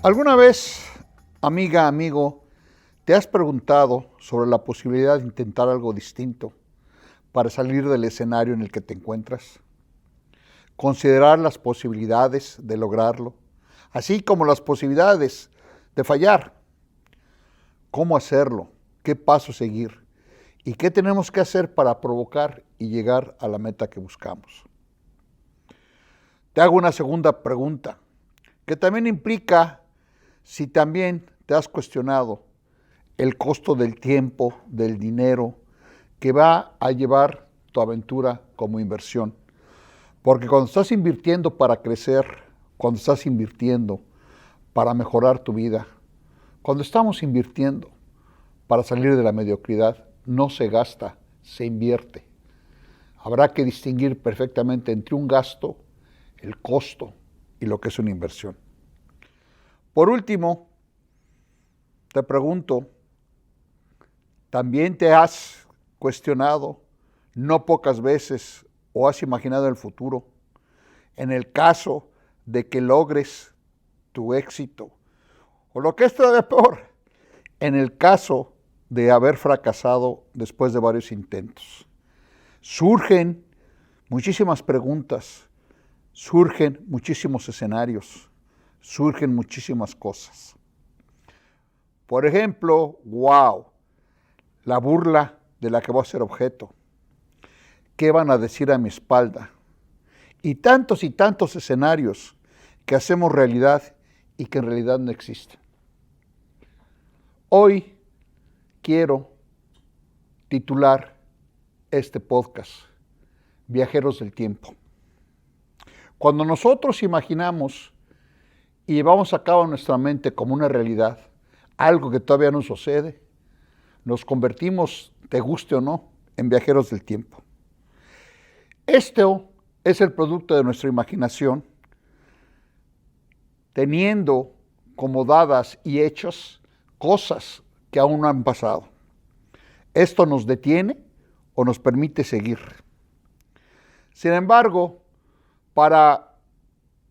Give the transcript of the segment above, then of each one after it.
¿Alguna vez, amiga, amigo, te has preguntado sobre la posibilidad de intentar algo distinto para salir del escenario en el que te encuentras? Considerar las posibilidades de lograrlo, así como las posibilidades de fallar. ¿Cómo hacerlo? ¿Qué paso seguir? ¿Y qué tenemos que hacer para provocar y llegar a la meta que buscamos? Te hago una segunda pregunta, que también implica si también te has cuestionado el costo del tiempo, del dinero, que va a llevar tu aventura como inversión. Porque cuando estás invirtiendo para crecer, cuando estás invirtiendo para mejorar tu vida, cuando estamos invirtiendo para salir de la mediocridad, no se gasta, se invierte. Habrá que distinguir perfectamente entre un gasto, el costo y lo que es una inversión. Por último, te pregunto, ¿también te has cuestionado no pocas veces o has imaginado el futuro en el caso de que logres tu éxito? O lo que es todavía peor, en el caso de haber fracasado después de varios intentos. Surgen muchísimas preguntas, surgen muchísimos escenarios, surgen muchísimas cosas. Por ejemplo, la burla de la que voy a ser objeto. ¿Qué van a decir a mi espalda? Y tantos escenarios que hacemos realidad y que en realidad no existen. Hoy quiero titular este podcast, Viajeros del Tiempo. Cuando nosotros imaginamos y llevamos a cabo en nuestra mente como una realidad, algo que todavía no sucede, nos convertimos, te guste o no, en viajeros del tiempo. Esto es el producto de nuestra imaginación, teniendo como dadas y hechos cosas que aún no han pasado. Esto nos detiene o nos permite seguir. Sin embargo, para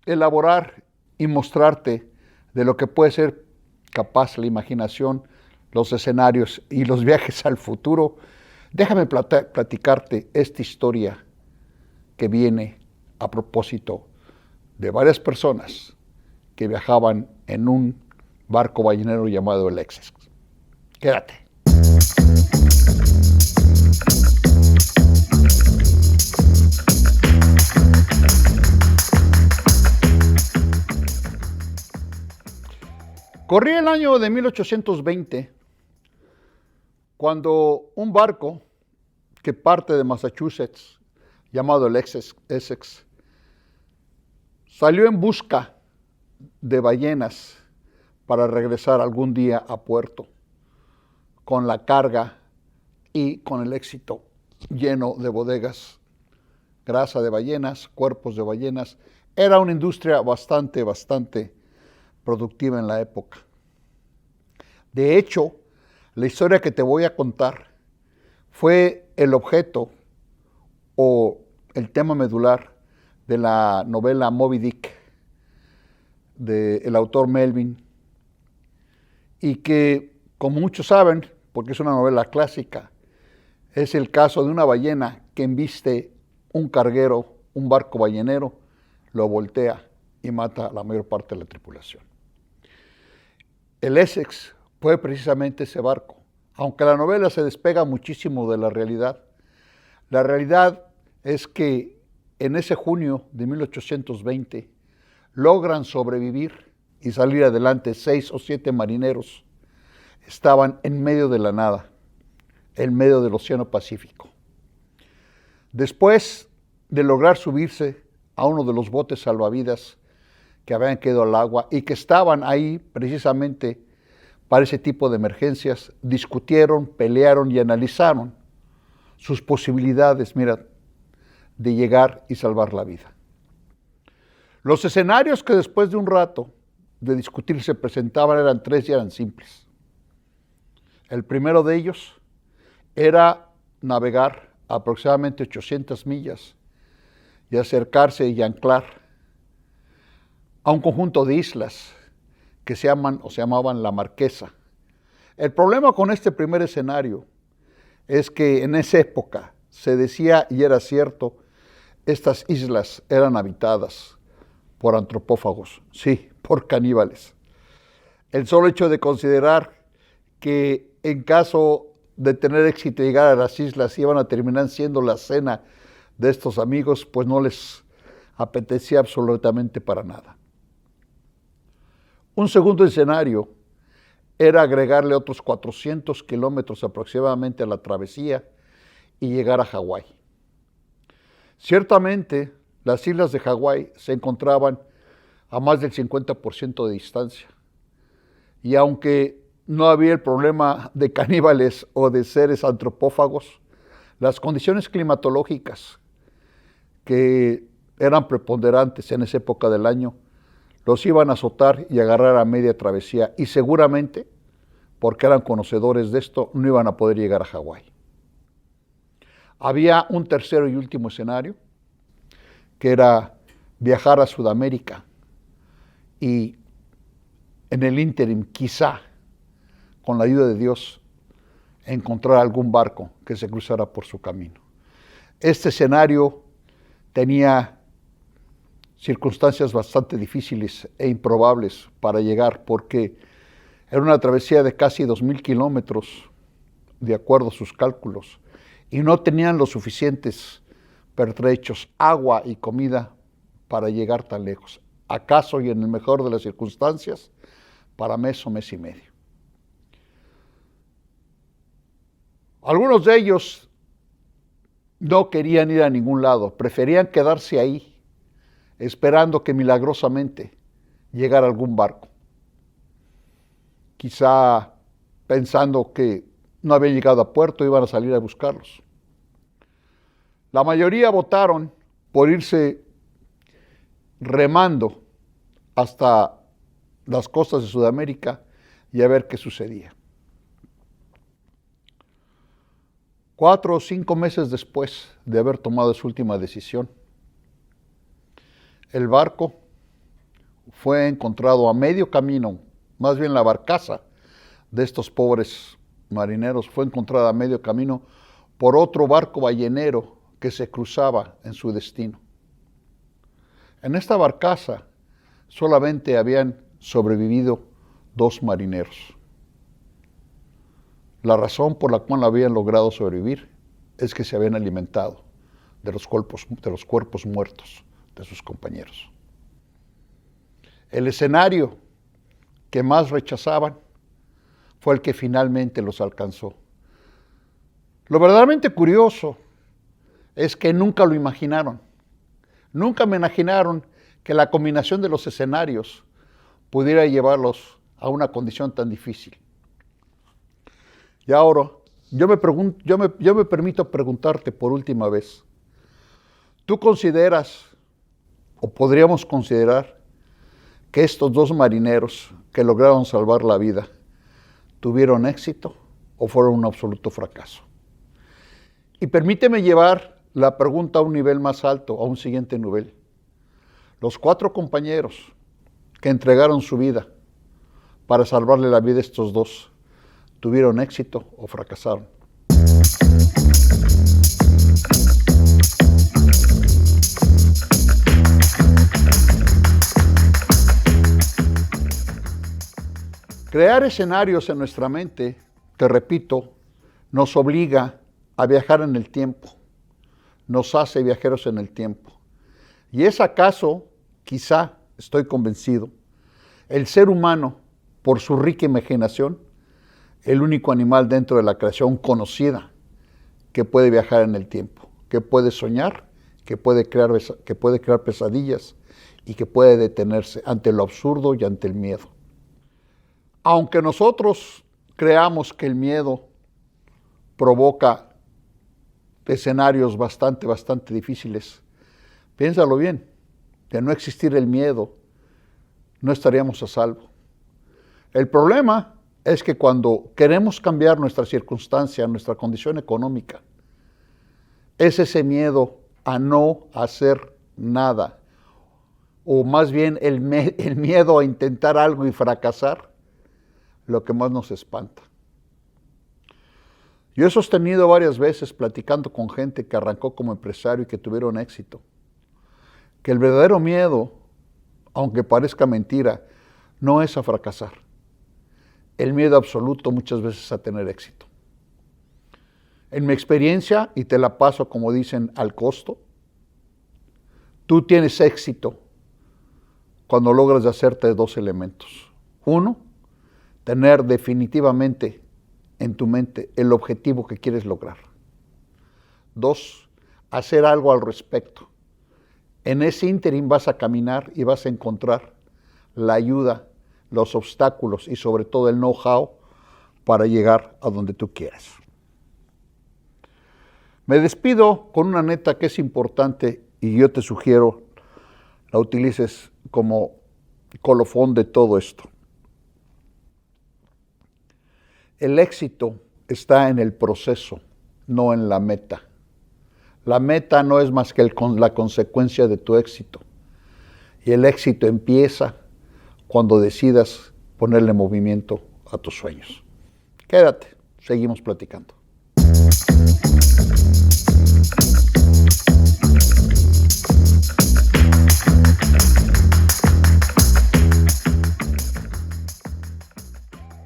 elaborar y mostrarte de lo que puede ser capaz la imaginación, los escenarios y los viajes al futuro, déjame platicarte esta historia que viene a propósito de varias personas que viajaban en un barco ballenero llamado el Essex. Quédate. Corría el año de 1820, cuando un barco que parte de Massachusetts, llamado el Essex, salió en busca de ballenas para regresar algún día a puerto, con la carga y con el éxito lleno de bodegas, grasa de ballenas, cuerpos de ballenas. Era una industria bastante productiva en la época. De hecho, la historia que te voy a contar fue el objeto o el tema medular de la novela Moby Dick del autor Melville, y que, como muchos saben, porque es una novela clásica, es el caso de una ballena que embiste un carguero, un barco ballenero, lo voltea y mata a la mayor parte de la tripulación. El Essex fue precisamente ese barco. Aunque la novela se despega muchísimo de la realidad es que en ese junio de 1820 logran sobrevivir y salir adelante 6 o 7 marineros. Estaban en medio de la nada, en medio del Océano Pacífico. Después de lograr subirse a uno de los botes salvavidas que habían quedado al agua y que estaban ahí precisamente para ese tipo de emergencias, discutieron, pelearon y analizaron sus posibilidades, de llegar y salvar la vida. Los escenarios que después de un rato de discutir se presentaban eran 3 y eran simples. El primero de ellos era navegar aproximadamente 800 millas y acercarse y anclar a un conjunto de islas que se llamaban La Marquesa. El problema con este primer escenario es que en esa época se decía, y era cierto, estas islas eran habitadas por antropófagos, sí, por caníbales. El solo hecho de considerar que en caso de tener éxito y llegar a las islas iban a terminar siendo la cena de estos amigos, pues no les apetecía absolutamente para nada. Un segundo escenario era agregarle otros 400 kilómetros aproximadamente a la travesía y llegar a Hawái. Ciertamente, las islas de Hawái se encontraban a más del 50% de distancia. Y aunque no había el problema de caníbales o de seres antropófagos, las condiciones climatológicas que eran preponderantes en esa época del año los iban a azotar y agarrar a media travesía, y seguramente, porque eran conocedores de esto, no iban a poder llegar a Hawái. Había un tercero y último escenario, que era viajar a Sudamérica y en el ínterin, quizá, con la ayuda de Dios, encontrar algún barco que se cruzara por su camino. Este escenario tenía circunstancias bastante difíciles e improbables para llegar, porque era una travesía de casi 2,000 kilómetros, de acuerdo a sus cálculos, y no tenían los suficientes pertrechos, agua y comida para llegar tan lejos. Acaso, y en el mejor de las circunstancias, para mes o mes y medio. Algunos de ellos no querían ir a ningún lado, preferían quedarse ahí, esperando que milagrosamente llegara algún barco. Quizá pensando que no habían llegado a puerto, iban a salir a buscarlos. La mayoría votaron por irse remando hasta las costas de Sudamérica y a ver qué sucedía. 4 o 5 meses después de haber tomado su última decisión, el barco fue encontrado a medio camino, más bien la barcaza de estos pobres marineros fue encontrada a medio camino por otro barco ballenero que se cruzaba en su destino. En esta barcaza solamente habían sobrevivido 2 marineros. La razón por la cual habían logrado sobrevivir es que se habían alimentado de los cuerpos muertos de sus compañeros. El escenario que más rechazaban fue el que finalmente los alcanzó. Lo verdaderamente curioso es que nunca lo imaginaron. Nunca me imaginaron que la combinación de los escenarios pudiera llevarlos a una condición tan difícil. Y ahora, yo me permito preguntarte por última vez, ¿tú consideras, o podríamos considerar, que estos 2 marineros que lograron salvar la vida tuvieron éxito o fueron un absoluto fracaso? Y permíteme llevar la pregunta a un nivel más alto, a un siguiente nivel. Los 4 compañeros que entregaron su vida para salvarle la vida a estos 2, ¿tuvieron éxito o fracasaron? Crear escenarios en nuestra mente, te repito, nos obliga a viajar en el tiempo, nos hace viajeros en el tiempo. Y es acaso, quizá, estoy convencido, el ser humano, por su rica imaginación, el único animal dentro de la creación conocida que puede viajar en el tiempo, que puede soñar, que puede crear pesadillas y que puede detenerse ante lo absurdo y ante el miedo. Aunque nosotros creamos que el miedo provoca escenarios bastante difíciles, piénsalo bien, de no existir el miedo, no estaríamos a salvo. El problema es que cuando queremos cambiar nuestra circunstancia, nuestra condición económica, es ese miedo a no hacer nada o más bien el miedo a intentar algo y fracasar, lo que más nos espanta. Yo he sostenido varias veces, platicando con gente que arrancó como empresario y que tuvieron éxito, que el verdadero miedo, aunque parezca mentira, no es a fracasar. El miedo absoluto muchas veces a tener éxito. En mi experiencia, y te la paso como dicen al costo, tú tienes éxito cuando logras hacerte dos elementos. Uno, tener definitivamente en tu mente el objetivo que quieres lograr. Dos, hacer algo al respecto. En ese ínterin vas a caminar y vas a encontrar la ayuda, los obstáculos y sobre todo el know-how para llegar a donde tú quieras. Me despido con una neta que es importante y yo te sugiero la utilices como colofón de todo esto. El éxito está en el proceso, no en la meta. La meta no es más que la consecuencia de tu éxito. Y el éxito empieza cuando decidas ponerle movimiento a tus sueños. Quédate, seguimos platicando.